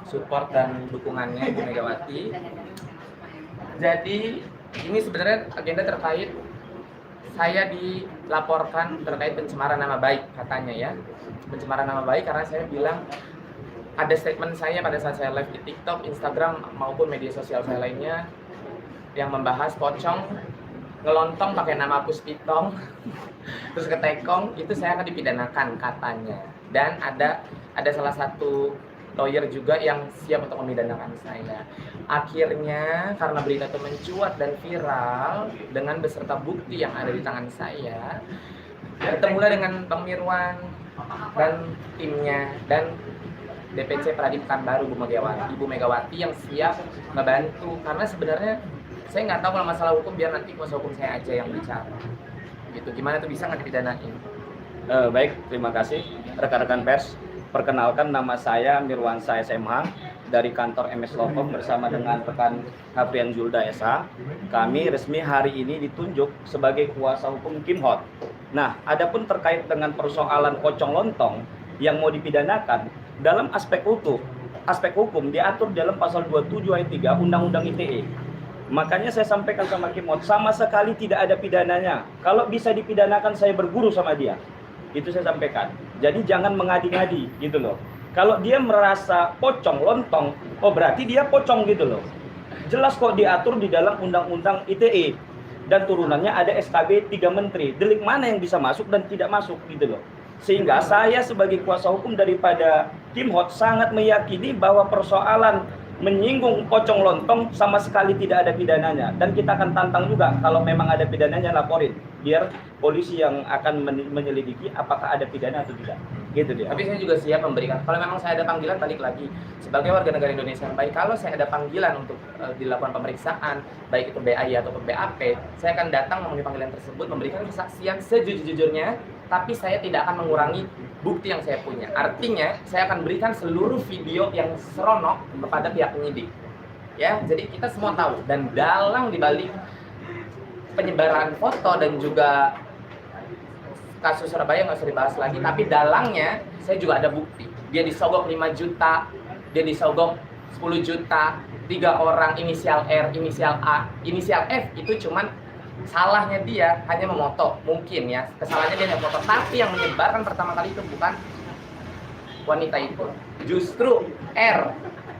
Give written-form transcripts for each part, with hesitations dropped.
support dan dukungannya Bu Megawati. Jadi ini sebenarnya agenda terkait saya dilaporkan terkait pencemaran nama baik katanya ya. Pencemaran nama baik karena saya bilang ada statement saya pada saat saya live di TikTok, Instagram maupun media sosial saya lainnya yang membahas pocong ngelontong pakai nama Puspitong terus ketekong, itu saya akan dipidanakan katanya. Dan ada salah satu lawyer juga yang siap untuk memidanakan saya. Akhirnya karena berita itu mencuat dan viral dengan beserta bukti yang ada di tangan saya, bertemulah dengan Bang Mirwan dan timnya dan DPC Pradip Pekanbaru Ibu Megawati yang siap ngebantu. Karena sebenarnya saya nggak tahu kalau masalah hukum, biar nanti kuasa hukum saya aja yang bicara. Gitu, gimana tuh bisa nggak dipidanain? Baik, terima kasih rekan-rekan pers. Perkenalkan, nama saya Mirwansa SMH dari kantor MS Lokom bersama dengan rekan Hafrian Zulda SH. Kami resmi hari ini ditunjuk sebagai kuasa hukum Kim Hot. Nah, adapun terkait dengan persoalan pocong lontong yang mau dipidanakan, dalam aspek hukum diatur dalam pasal 27 ayat 3 Undang-Undang ITE. Makanya saya sampaikan sama Kim Hot, sama sekali tidak ada pidananya. Kalau bisa dipidanakan, saya berguru sama dia. Itu saya sampaikan. Jadi jangan mengadi-ngadi gitu loh. Kalau dia merasa pocong lontong, oh berarti dia pocong gitu loh. Jelas kok diatur di dalam Undang-Undang ITE. Dan turunannya ada SKB 3 Menteri. Delik mana yang bisa masuk dan tidak masuk gitu loh. Sehingga saya sebagai kuasa hukum daripada Kim Hot sangat meyakini bahwa persoalan menyinggung pocong lontong sama sekali tidak ada pidananya. Dan kita akan tantang juga, kalau memang ada pidananya laporin, biar polisi yang akan menyelidiki apakah ada pidana atau tidak. Gitu dia. Tapi saya juga siap memberikan, kalau memang saya ada panggilan, balik lagi sebagai warga negara Indonesia yang baik, kalau saya ada panggilan untuk dilakukan pemeriksaan, baik itu BAI ataupun BAP, saya akan datang memenuhi panggilan tersebut, memberikan kesaksian sejujur-jujurnya, tapi saya tidak akan mengurangi bukti yang saya punya. Artinya, saya akan berikan seluruh video yang seronok kepada pihak penyidik. Ya, jadi kita semua tahu, dan dalang dibalik penyebaran foto dan juga kasus Surabaya nggak usah dibahas lagi, tapi dalangnya saya juga ada bukti. Dia disogok 5 juta, dia disogok 10 juta, 3 orang, inisial R, inisial A, inisial F itu cuman salahnya dia hanya memoto, mungkin ya kesalahannya dia hanya foto, tapi yang menyebarkan pertama kali itu bukan wanita itu, justru R.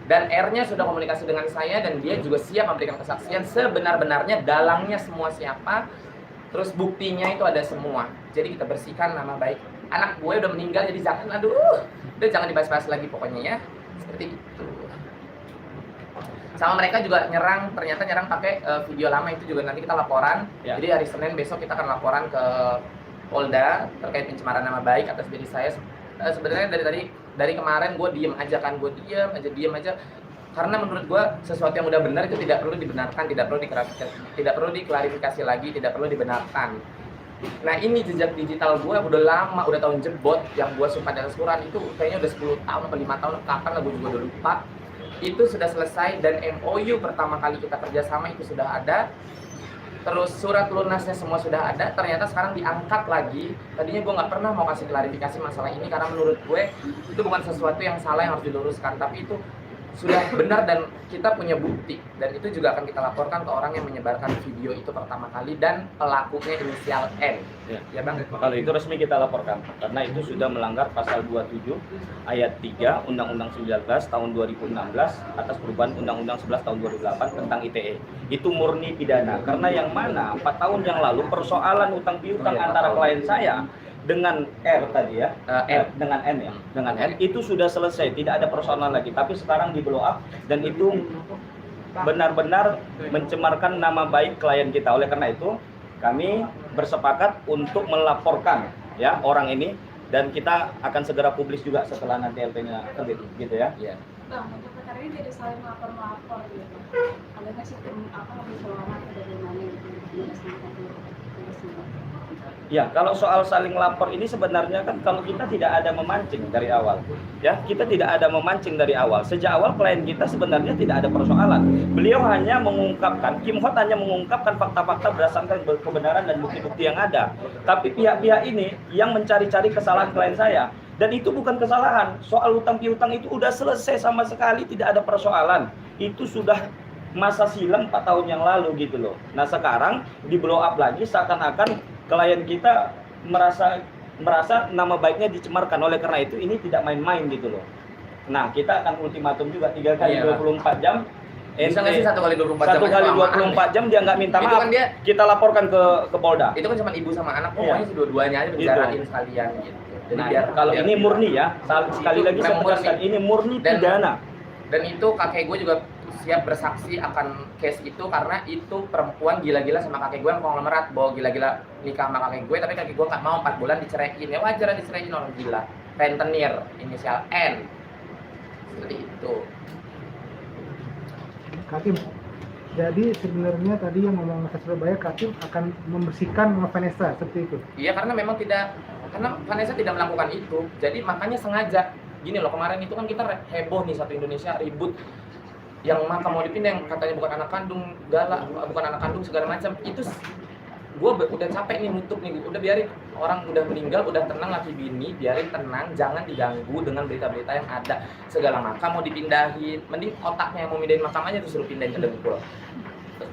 Dan R-nya sudah komunikasi dengan saya dan dia juga siap memberikan kesaksian sebenar-benarnya dalangnya semua siapa, terus buktinya itu ada semua. Jadi kita bersihkan nama baik anak gue, udah meninggal jadi jangan, udah jangan dibahas-bahas lagi pokoknya ya, seperti itu. Sama mereka juga ternyata nyerang pakai video lama, itu juga nanti kita laporan ya. Jadi hari Senin besok kita akan laporan ke Polda terkait pencemaran nama baik atas diri saya. Sebenarnya dari kemarin gue diem aja kan, gue diem aja karena menurut gue sesuatu yang udah benar itu tidak perlu dibenarkan, tidak perlu diklarifikasi lagi, tidak perlu dibenarkan. Nah ini jejak digital gue udah lama, udah tahun jebot, yang gue sumpah dan surat itu kayaknya udah 10 tahun atau 5 tahun, kapan lah gue juga udah lupa. Itu sudah selesai dan MOU pertama kali kita kerjasama itu sudah ada. Terus surat lunasnya semua sudah ada. Ternyata sekarang diangkat lagi. Tadinya gue nggak pernah mau kasih klarifikasi masalah ini karena menurut gue itu bukan sesuatu yang salah yang harus diluruskan, tapi itu sudah benar dan kita punya bukti, dan itu juga akan kita laporkan ke orang yang menyebarkan video itu pertama kali dan pelakunya inisial N. Ya Bang, kalau itu resmi kita laporkan karena itu sudah melanggar pasal 27 ayat 3 Undang-Undang 19 tahun 2016 atas perubahan Undang-Undang 11 tahun 2008 tentang ITE. Itu murni pidana karena yang mana 4 tahun yang lalu persoalan utang piutang antara klien saya dengan R tadi ya, dengan N ya, dengan N itu sudah selesai, tidak ada persoalan lagi. Tapi sekarang di blow up dan itu benar-benar mencemarkan nama baik klien kita. Oleh karena itu kami bersepakat untuk melaporkan ya orang ini, dan kita akan segera publis juga setelah nanti LP-nya terbit, gitu ya. Iya. Bang, untuk perkara ini jadi saling melapor gitu. Ada nggak sistem lebih selamat dari mana gitu? Ya, kalau soal saling lapor ini sebenarnya kan kalau kita tidak ada memancing dari awal. Ya, kita tidak ada memancing dari awal. Sejak awal klien kita sebenarnya tidak ada persoalan. Beliau hanya mengungkapkan, Kim Hot hanya mengungkapkan fakta-fakta berdasarkan kebenaran dan bukti-bukti yang ada. Tapi pihak-pihak ini yang mencari-cari kesalahan klien saya. Dan itu bukan kesalahan. Soal hutang piutang itu udah selesai sama sekali, tidak ada persoalan. Itu sudah masa silam 4 tahun yang lalu gitu loh. Nah sekarang di blow up lagi seakan-akan klien kita merasa nama baiknya dicemarkan. Oleh karena itu ini tidak main-main gitu loh. Nah kita akan ultimatum juga 3 kali 24 jam. Bisa nggak sih 1 kali 24 jam? 1 kali 24 jam dia nggak minta Itu maaf. kan dia, kita laporkan ke Polda. itu kan cuma ibu sama anak, Iya. pokoknya dua-duanya aja bicarain sekalian gitu. Jadi Nah, biar kalau biar ini tidak- murni ya, sekali Itu lagi saya memang tegaskan, murni. ini murni Dan- pidana. Dan itu kakek gue juga siap bersaksi akan case itu, karena itu perempuan gila-gila sama kakek gue yang konglomerat, bawa gila-gila nikah sama kakek gue, tapi kakek gue nggak mau 4 bulan diceraiin. Ya wajar diceraiin, orang gila. Rentenir, inisial N. Seperti itu. Katim, jadi sebenarnya tadi yang ngomong ke Surabaya, Katim akan membersihkan nama Vanessa seperti itu. Iya, karena memang karena Vanessa tidak melakukan itu. Jadi makanya sengaja. Gini loh, kemarin itu kan kita heboh nih, satu Indonesia ribut. Yang makam mau dipindah, yang katanya bukan anak kandung, bukan anak kandung segala macam. Itu gue udah capek nih nutup nih, udah biarin orang udah meninggal, udah tenang laki bini, biarin tenang, jangan diganggu dengan berita-berita yang ada. Segala makam mau dipindahin, mending otaknya yang mau pindahin makam aja disuruh pindahin ke Dengkul.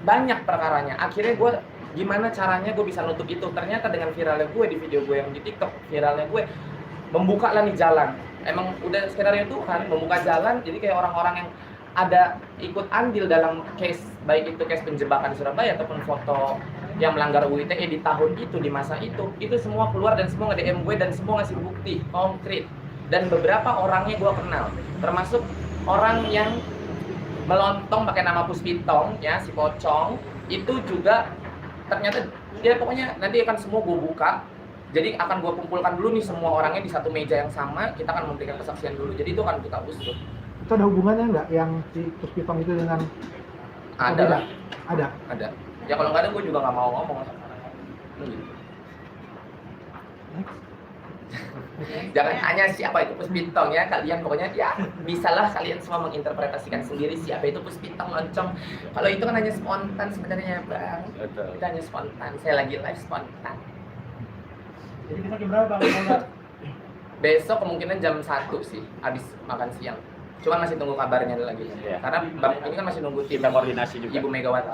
Banyak perkaranya. Akhirnya gue gimana caranya gue bisa nutup itu? Ternyata dengan viralnya gue di video gue yang di TikTok, viralnya gue membuka lah nih jalan. Emang udah skenario Tuhan membuka jalan, jadi kayak orang-orang yang ada ikut andil dalam case, baik itu case penjebakan di Surabaya ataupun foto yang melanggar UU ITE di tahun itu, di masa itu semua keluar dan semua nge-DM gue dan semua ngasih bukti konkret. Dan beberapa orangnya gue kenal, termasuk orang yang melontong pakai nama Puspitong ya, si Pocong itu juga ternyata dia pokoknya nanti akan semua gue buka. Jadi akan gue kumpulkan dulu nih semua orangnya di satu meja yang sama, kita akan memberikan kesaksian dulu, jadi itu akan kita usut. Itu ada hubungannya nggak yang si Puspitong itu dengan Ada lah, Ada. ya kalau nggak ada gue juga nggak mau ngomong. Jangan tanya siapa itu Puspitong ya, kalian pokoknya ya bisalah kalian semua menginterpretasikan sendiri siapa itu Puspitong loncong. Kalau itu kan hanya spontan sebenarnya bang, itu hanya spontan, saya lagi live spontan. Jadi kita jam berapa Bang? Besok kemungkinan jam 1 sih, habis makan siang. Cuman masih tunggu kabarnya lagi. Iya. Karena Bang ini kan masih nunggu tim Kita koordinasi juga. Ibu Megawati.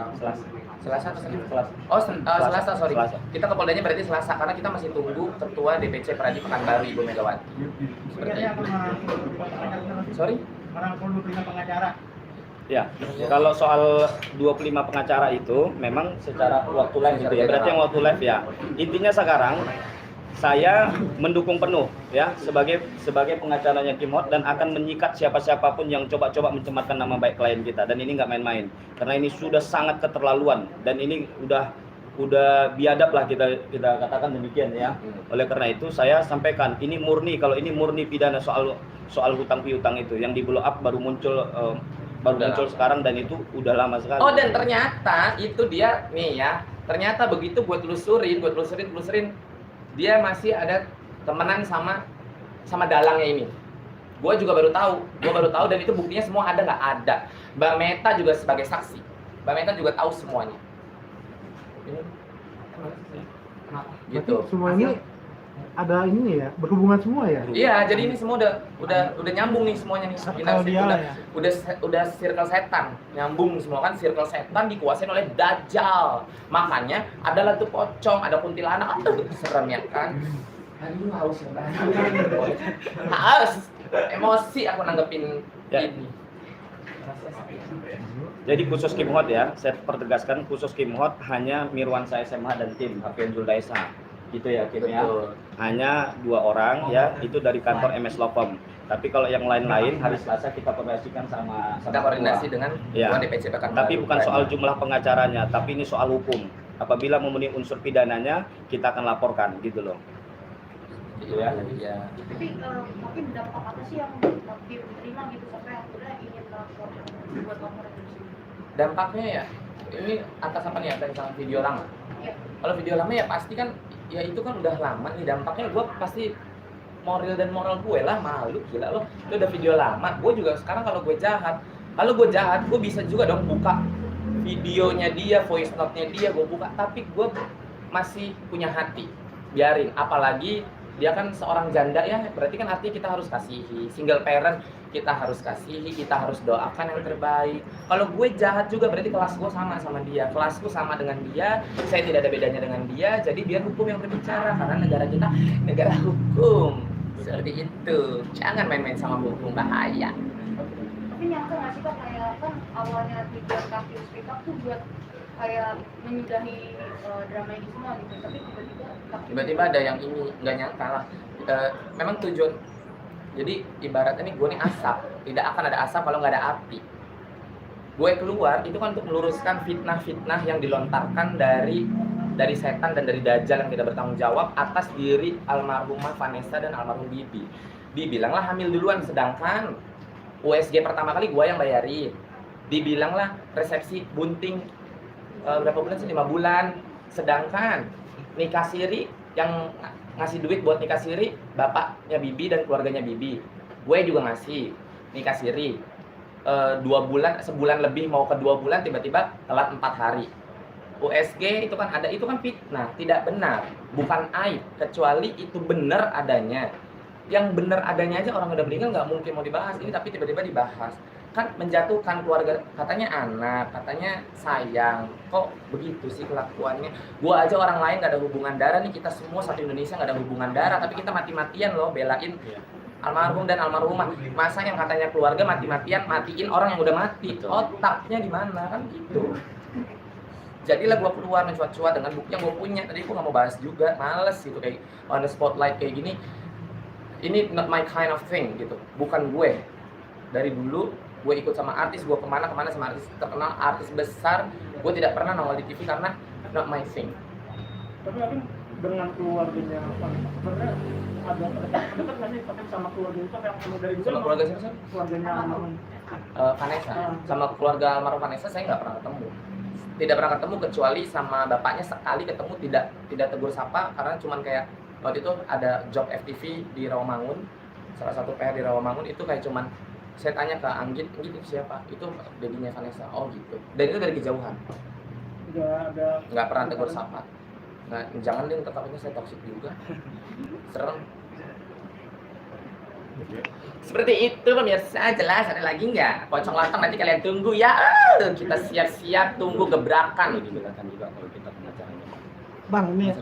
Selasa atau Senin? Selasa, sorry. Selasa. Kita ke Poldanya berarti Selasa, karena kita masih tunggu Ketua DPC Pradi Pekanbaru Ibu Megawati. Seperti itu. Sorry? Merangkul 25 pengacara. Ya, kalau soal 25 pengacara itu memang secara waktu live gitu ya. Berarti yang waktu live ya. Intinya sekarang saya mendukung penuh ya sebagai pengacaranya Kim Hot dan akan menyikat siapapun yang coba-coba mencemarkan nama baik klien kita, dan ini nggak main-main karena ini sudah sangat keterlaluan dan ini udah biadab lah kita katakan demikian ya. Oleh karena itu saya sampaikan ini murni, kalau ini murni pidana soal hutang piutang itu yang di blow up baru muncul sekarang dan itu udah lama sekali. Oh, dan ternyata itu dia nih ya. Ternyata begitu gue telusurin, dia masih ada temenan sama dalangnya ini. Gue baru tahu dan itu buktinya semua ada nggak ada. Mbak Meta juga sebagai saksi. Mbak Meta juga tahu semuanya. Gitu. Berarti semua ini ada ini ya, berhubungan semua ya? Iya, jadi ini semua udah nyambung nih semuanya nih. Udah circle setan, nyambung semua kan, circle setan dikuasain oleh Dajjal. Makanya adalah tuh pocong, ada kuntilanak, serem ya kan. Aduh, haus ya, haus. Emosi aku nanggepin Ya. ini. Jadi khusus Kim Hot ya, saya pertegaskan khusus Kim Hot hanya Mirwansyah SMH dan tim Hafian Zuldaesa. Gitu ya Kim ya. Betul. Hanya 2 orang ya, itu dari kantor MS Lopem. Tapi kalau yang lain-lain hari Selasa kita koordinasikan sama Kita koordinasi ketua. dengan Ya. Ketua DPC Pekanbaru. Tapi bukan soal jumlah pengacaranya, tapi ini soal hukum. Apabila memenuhi unsur pidananya, kita akan laporkan gitu loh. gitu ya. Iya. Tapi mungkin dampak apa sih yang Kim terima gitu sampai akhirnya ingin lapor buat lapor di sini? Dampaknya ya, ini atas apa nih, atas misalnya video lama. Iya. Kalau video lama ya pasti kan, ya itu kan udah lama nih, dampaknya gue pasti moral gue lah, malu gila loh. Itu udah video lama, gue juga sekarang kalau gue jahat, gue bisa juga dong buka videonya dia, voice note-nya dia, gue buka. Tapi gue masih punya hati, biarin. Apalagi dia kan seorang janda ya, berarti kan artinya kita harus kasihi. Single parent kita harus kasihi, kita harus doakan yang terbaik. Kalau gue jahat juga berarti kelas gue sama dia, kelasku sama dengan dia, saya tidak ada bedanya dengan dia. Jadi biar hukum yang berbicara, karena negara kita negara hukum. Seperti itu. Jangan main-main sama hukum, bahaya. Tapi nyangka nggak sih Kak, kayak kan awalnya tujuan Kafir Speak Up tuh buat kayak menyudahi drama ini semua gitu, tapi Tiba-tiba ada yang ini, nggak nyangka lah. Memang tujuan, jadi ibaratnya nih gue nih asap, tidak akan ada asap kalau nggak ada api. Gue keluar itu kan untuk meluruskan fitnah-fitnah yang dilontarkan dari setan dan dari dajjal yang tidak bertanggung jawab atas diri almarhumah Vanessa dan almarhum Bibi. Dibilanglah hamil duluan, sedangkan USG pertama kali gue yang bayarin. Dibilanglah resepsi bunting berapa bulan sih? 5 bulan. Sedangkan nikah siri yang ngasih duit buat nikah siri bapaknya Bibi dan keluarganya Bibi. Gue juga ngasih nikah siri 2 bulan, sebulan lebih mau ke 2 bulan, tiba-tiba telat 4 hari. USG itu kan ada, itu kan fitnah, tidak benar, bukan aib, kecuali itu benar adanya. Yang benar adanya aja orang udah meninggal nggak mungkin mau dibahas ini, tapi tiba-tiba dibahas. Kan menjatuhkan keluarga, katanya anak, katanya sayang, kok begitu sih kelakuannya. Gua aja orang lain gak ada hubungan darah nih, kita semua satu Indonesia gak ada hubungan darah, tapi kita mati-matian loh belain almarhum dan almarhumah. Masa yang katanya keluarga mati-matian matiin orang yang udah mati, otaknya di mana kan gitu. Jadilah gua keluar mencuat-cuat dengan bukti yang gua punya. Tadi gua gak mau bahas juga, males gitu, kayak on the spotlight kayak gini. Ini not my kind of thing gitu, bukan gue. Dari dulu gue ikut sama artis, gue kemana-kemana sama artis terkenal, artis besar, gue tidak pernah nongol di TV karena not my thing. Tapi dengan keluarganya sebenarnya ada dekat nggak sih Fatim sama keluarga itu yang dari dulu? Sama keluarga siapa? Keluarganya almarhum Vanessa. Sama keluarga almarhum Vanessa saya nggak pernah ketemu. Tidak pernah ketemu kecuali sama bapaknya sekali ketemu, tidak tegur sapa karena cuman kayak waktu itu ada job FTV di Rawamangun, salah satu PR di Rawamangun itu kayak cuman saya tanya ke Anggit, itu siapa? Itu dedinya Vanessa. Oh gitu. Dan itu dari kejauhan. Nggak pernah tegur sapa. Nah, jangan deh, takutnya saya toksik juga. Serem. Seperti itu pemirsa, jelas ada lagi nggak? Pocong latang nanti kalian tunggu ya. Kita siap-siap tunggu gebrakan. Digunakan juga kalau kita pengacaranya. Bang, nih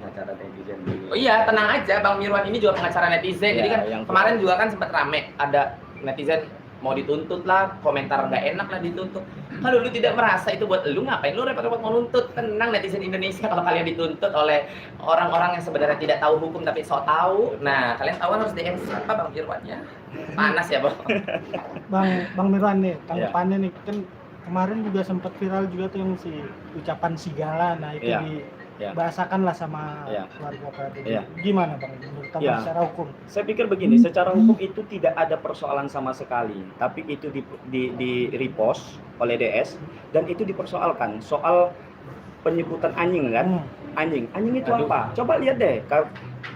Pengacara netizen. Oh iya, tenang aja, Bang Mirwan ini juga pengacara netizen. Jadi kan kemarin juga kan sempat rame, ada netizen mau dituntut lah, komentar nggak enak lah dituntut. Kalau lu tidak merasa itu buat lu, ngapain lu repot-repot mau nuntut? Tenang netizen Indonesia, kalau kalian dituntut oleh orang-orang yang sebenarnya tidak tahu hukum tapi sok tahu, nah kalian tahu harus DM siapa Bang Mirwan ya. Panas ya Bang. Bang Mirwan nih, tanggapannya nih, kan kemarin juga sempat viral juga tuh yang si ucapan sigala, nah itu dibahasakan lah sama keluarga Pak. Gimana Bang menurut kamu secara hukum? Saya pikir begini, secara hukum itu tidak ada persoalan sama sekali, tapi itu di repost oleh DS dan itu dipersoalkan soal penyebutan anjing kan? Anjing itu apa? Coba lihat deh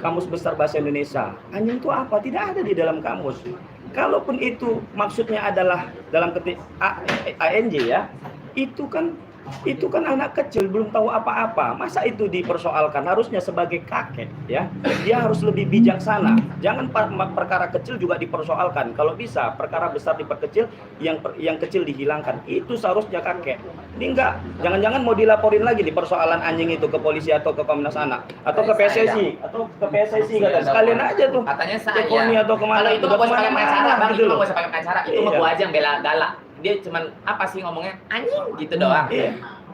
kamus besar bahasa Indonesia. Anjing itu apa? Tidak ada di dalam kamus. Kalaupun itu maksudnya adalah dalam ketik ANJ ya, itu kan anak kecil belum tahu apa-apa. Masa itu dipersoalkan? Harusnya sebagai kakek ya, dia harus lebih bijaksana. Jangan perkara kecil juga dipersoalkan. Kalau bisa perkara besar diperkecil, yang kecil dihilangkan. Itu seharusnya kakek. Ini enggak, jangan-jangan mau dilaporin lagi di persoalan anjing itu ke polisi atau ke Komnas Anak atau ke PSSI atau ke PSSI kan. Sekalian aja tuh. Katanya saya. Ke KONI atau kemana? Kalau itu gak usah pakai pengacara, Bang. Itu gak usah pakai pengacara. Itu mah gua aja yang bela galak. Dia cuman apa sih ngomongnya anjing gitu doang.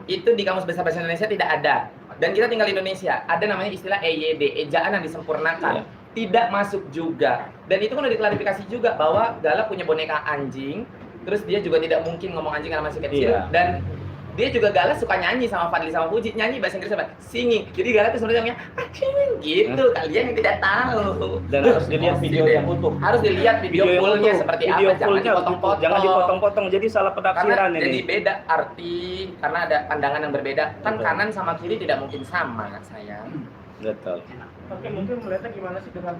Itu di Kamus Besar Bahasa Indonesia tidak ada. Dan kita tinggal di Indonesia, ada namanya istilah EYD, ejaan yang disempurnakan. Tidak masuk juga. Dan itu kan udah diklarifikasi juga bahwa Gala punya boneka anjing, terus dia juga tidak mungkin ngomong anjing karena masih kecil. Dan dia juga Gala suka nyanyi sama Fadli sama Puji, nyanyi bahasa Inggris apa? Singing. Jadi Gala tuh sebenarnya anjing gitu. Kalian yang tidak tahu. Dan harus dilihat video yang utuh. Harus dilihat video fullnya seperti apa, jangan dipotong-potong. Jangan dipotong-potong, jadi salah penafsiran ini. Jadi beda arti, karena ada pandangan yang berbeda. Kan kanan sama kiri tidak mungkin sama, sayang. Betul. Oke, mungkin melihatnya gimana sih dengan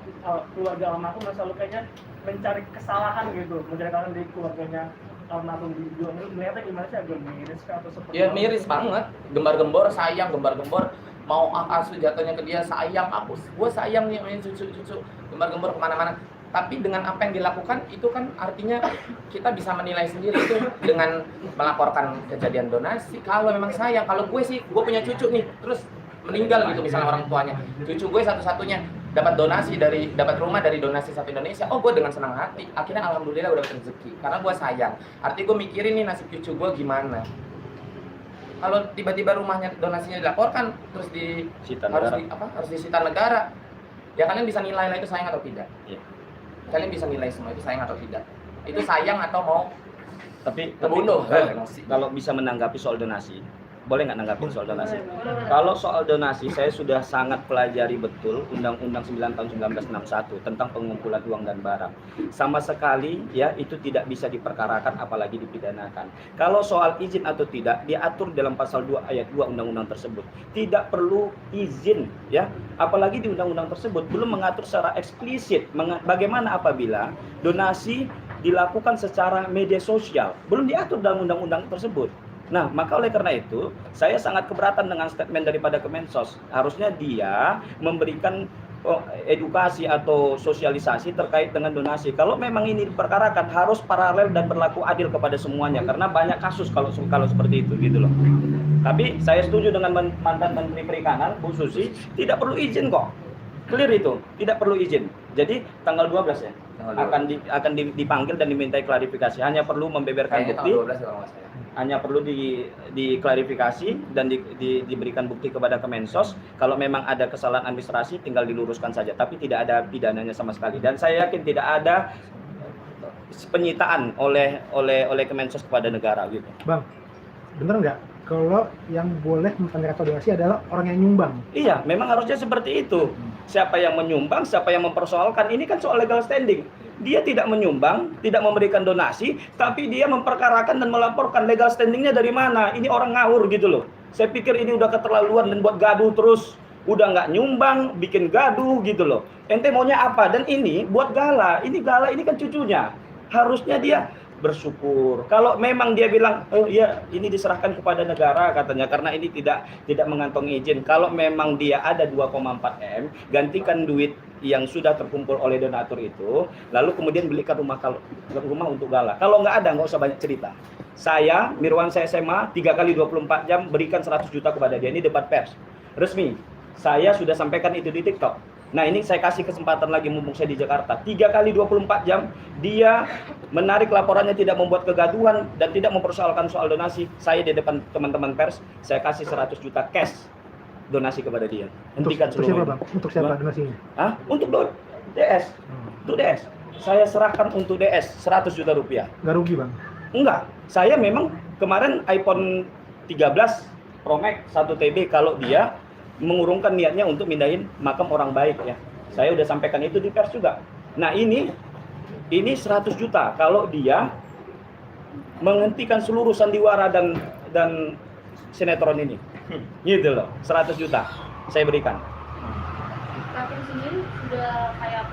keluarga almarhum yang selalu kayaknya mencari kesalahan gitu, mencari kesalahan di keluarganya almarhum Bibi. Melihatnya gimana sih, agak miris kah atau seperti Ya miris banget, gembar-gembor sayang, gembar-gembor mau asuh jatuhnya ke dia, sayang aku, gue sayang nih sama cucu-cucu, gembar-gembor kemana-mana. Tapi dengan apa yang dilakukan itu kan artinya kita bisa menilai sendiri itu dengan melaporkan kejadian donasi. Kalau memang sayang, kalau gue sih, gue punya cucu nih, terus meninggal gitu misalnya orang tuanya, cucu gue satu-satunya dapat rumah dari donasi Satu Indonesia. Oh, gue dengan senang hati, akhirnya alhamdulillah udah dapat rezeki karena gue sayang. Artinya gue mikirin nih nasib cucu gue gimana. Kalau tiba-tiba rumahnya donasinya dilaporkan terus harus disita negara, ya kalian bisa nilai lah itu sayang atau tidak. Iya. Kalian bisa nilai semua itu sayang atau tidak. Itu sayang atau mau Tapi membunuh. kalau bisa menanggapi soal donasi, boleh nggak nanggapin soal donasi? Kalau soal donasi, saya sudah sangat pelajari betul Undang-Undang 9 tahun 1961 tentang pengumpulan uang dan barang. Sama sekali ya itu tidak bisa diperkarakan apalagi dipidanakan. Kalau soal izin atau tidak diatur dalam pasal 2 ayat 2 undang-undang tersebut. Tidak perlu izin ya, apalagi di undang-undang tersebut belum mengatur secara eksplisit bagaimana apabila donasi dilakukan secara media sosial. Belum diatur dalam undang-undang tersebut. Nah, maka oleh karena itu, saya sangat keberatan dengan statement daripada Kemensos. Harusnya dia memberikan edukasi atau sosialisasi terkait dengan donasi. Kalau memang ini diperkarakan, harus paralel dan berlaku adil kepada semuanya. Karena banyak kasus kalau seperti itu, gitu loh. Tapi saya setuju dengan mantan Menteri Perikanan, Bu Susi, tidak perlu izin kok. Clear itu, tidak perlu izin. Jadi tanggal 12 ya, akan dipanggil dan dimintai klarifikasi. Hanya perlu membeberkan bukti. Hanya perlu diklarifikasi dan diberikan bukti kepada Kemensos. Kalau memang ada kesalahan administrasi tinggal diluruskan saja, tapi tidak ada pidananya sama sekali. Dan saya yakin tidak ada penyitaan oleh Kemensos kepada negara gitu. Bang, bener nggak kalau yang boleh menerima donasi adalah orang yang nyumbang? Iya, memang harusnya seperti itu. Siapa yang menyumbang, siapa yang mempersoalkan, ini kan soal legal standing. Dia tidak menyumbang, tidak memberikan donasi, tapi dia memperkarakan dan melaporkan. Legal standingnya dari mana? Ini orang ngawur gitu loh. Saya pikir ini udah keterlaluan dan buat gaduh terus. Udah nggak nyumbang, bikin gaduh gitu loh. Ente maunya apa? Dan ini buat gala. Ini gala, ini kan cucunya. Harusnya dia bersyukur. Kalau memang dia bilang, oh iya ini diserahkan kepada negara katanya karena ini tidak mengantongi izin. Kalau memang dia ada 2,4 M, gantikan duit yang sudah terkumpul oleh donatur itu, lalu kemudian belikan rumah untuk gala. Kalau nggak ada, nggak usah banyak cerita. Saya, Mirwansyah SMA, 3 kali 24 jam berikan 100 juta kepada dia. Ini debat pers resmi. Saya sudah sampaikan itu di TikTok. Nah ini saya kasih kesempatan lagi mumpung saya di Jakarta. 3 kali 24 jam dia menarik laporannya, tidak membuat kegaduhan dan tidak mempersoalkan soal donasi. Saya di depan teman-teman pers, saya kasih 100 juta cash donasi kepada dia. Hentikan untuk siapa, Bang? Untuk siapa donasinya? Hah? Untuk DS. Untuk DS. Saya serahkan untuk DS 100 juta rupiah. Nggak rugi, Bang? Enggak. Saya memang kemarin iPhone 13 Pro Max 1 TB kalau dia mengurungkan niatnya untuk mindahin makam orang baik ya. Saya udah sampaikan itu di pers juga. Nah ini 100 juta kalau dia menghentikan seluruh sandiwara dan sinetron ini. Gitu loh, 100 juta saya berikan. Tapi sendiri sudah kayak